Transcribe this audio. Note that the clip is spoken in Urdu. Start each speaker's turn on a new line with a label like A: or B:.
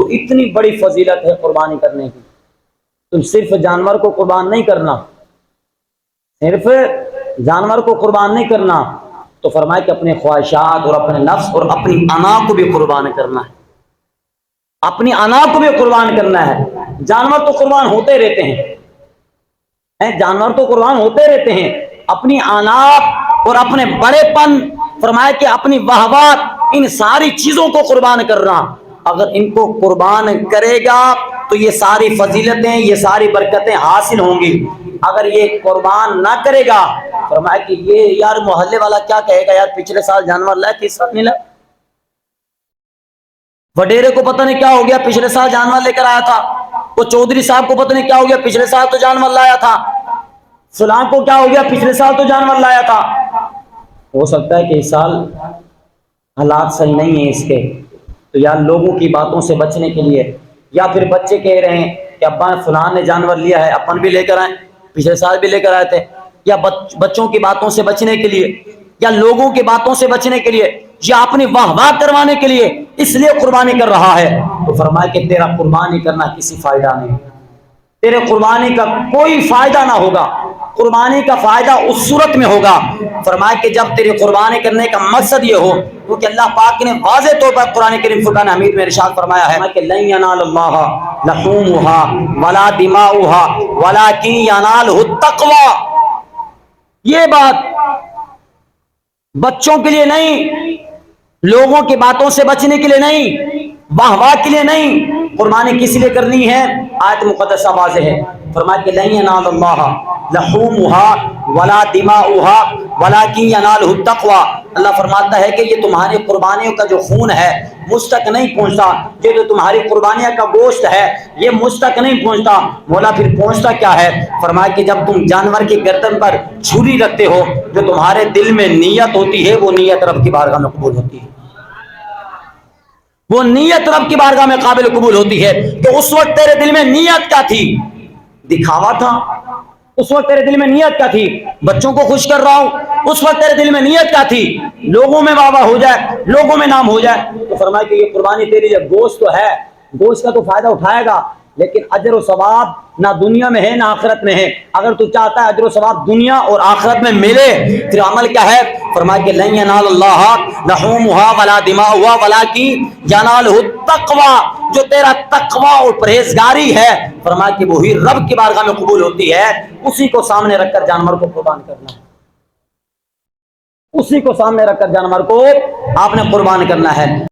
A: تو اتنی بڑی فضیلت ہے قربانی کرنے کی. تم صرف جانور کو قربان نہیں کرنا، صرف جانور کو قربان نہیں کرنا، تو فرمائے کہ اپنے خواہشات اور اپنے نفس اور اپنی انا کو بھی قربان کرنا ہے. اپنی انا کو بھی قربان کرنا ہے. جانور تو قربان ہوتے رہتے ہیں، جانور تو قربان ہوتے رہتے ہیں. اپنی انا اور اپنے بڑے پن، فرمائے کہ اپنی وہوات، ان ساری چیزوں کو قربان کرنا. اگر ان کو قربان کرے گا تو یہ ساری فضیلتیں، یہ ساری برکتیں حاصل ہوں گی. اگر یہ قربان نہ کرے گا، فرمایا کہ یہ یار محلے والا کیا کہے گا، یار پچھلے سال جانور لائے تھے اس سال نہیں لائے. وڈیرے کو پتہ نہیں کیا ہو گیا، پچھلے سال جانور لے کر آیا تھا. وہ چودھری صاحب کو پتہ نہیں کیا ہو گیا، پچھلے سال تو جانور لایا تھا. فلاں کو کیا ہو گیا، پچھلے سال تو جانور لایا تھا. ہو سکتا ہے کہ اس سال حالات صحیح نہیں ہیں اس کے، تو یا لوگوں کی باتوں سے بچنے کے لیے، یا پھر بچے کہہ رہے ہیں کہ ابا فلاں نے جانور لیا ہے، اپن بھی لے کر آئیں، پچھلے سال بھی لے کر آئے تھے. یا بچوں کی باتوں سے بچنے کے لیے، یا لوگوں کی باتوں سے بچنے کے لیے، یا اپنی واہ واہ کروانے کے لیے اس لیے قربانی کر رہا ہے. تو فرمایا کہ تیرا قربانی کرنا کسی فائدہ نہیں، تیرے قربانی کا کوئی فائدہ نہ ہوگا. قربانی کا فائدہ اس صورت میں ہوگا، فرمایا کہ جب تیری قربانی کرنے کا مقصد یہ ہو، کیونکہ اللہ پاک نے واضح طور پر قرآن کریم فرقان حمید میں ارشاد فرمایا ہے کہ لن ینال اللہ لحومها ولا دماؤها ولکن ینالہ التقوی. یہ بات بچوں کے لیے نہیں، لوگوں کی باتوں سے بچنے کے لیے نہیں، واہ واہ کے لیے نہیں، قربانی کس لیے کرنی ہے. آیت مقدسہ واضح ہے، فرمایا کہ لن ینال اللہ لحومها ولا دماؤها ولکن ینالہ التقوی. اللہ فرماتا ہے کہ یہ تمہاری قربانیوں کا جو خون ہے مجھ تک نہیں پہنچتا، یہ جو تمہاری قربانیاں کا گوشت ہے یہ مجھ تک نہیں پہنچتا. مولا پھر پہنچتا کیا ہے؟ فرمایا کہ جب تم جانور کی گردن پر چھری رکھتے ہو، جو تمہارے دل میں نیت ہوتی ہے، وہ نیت رب کی بارگاہ میں قبول ہوتی ہے. وہ نیت رب کی بارگاہ میں قابل قبول ہوتی ہے. تو اس وقت تیرے دل میں نیت کیا تھی؟ دکھاوا تھا. اس وقت تیرے دل میں نیت کیا تھی؟ بچوں کو خوش کر رہا ہوں. اس وقت تیرے دل میں نیت کیا تھی؟ لوگوں میں واہ واہ ہو جائے، لوگوں میں نام ہو جائے. تو فرمایا کہ یہ قربانی تیری لیے گوشت تو ہے، گوشت کا تو فائدہ اٹھائے گا، لیکن اجر و ثواب نہ دنیا میں ہے نہ آخرت میں ہے. اگر تو چاہتا ہے اجر و ثواب دنیا اور آخرت میں ملے، پھر عمل کیا ہے؟ فرمایا کہ لن ینال اللہ لحومها ولا دماؤها ولکن ینالہ التقوی. جو تیرا تقوی اور پرہیزگاری ہے، فرمایا کہ وہی رب کی بارگاہ میں قبول ہوتی ہے. اسی کو سامنے رکھ کر جانور کو قربان کرنا ہے، اسی کو سامنے رکھ کر جانور کو آپ نے قربان کرنا ہے.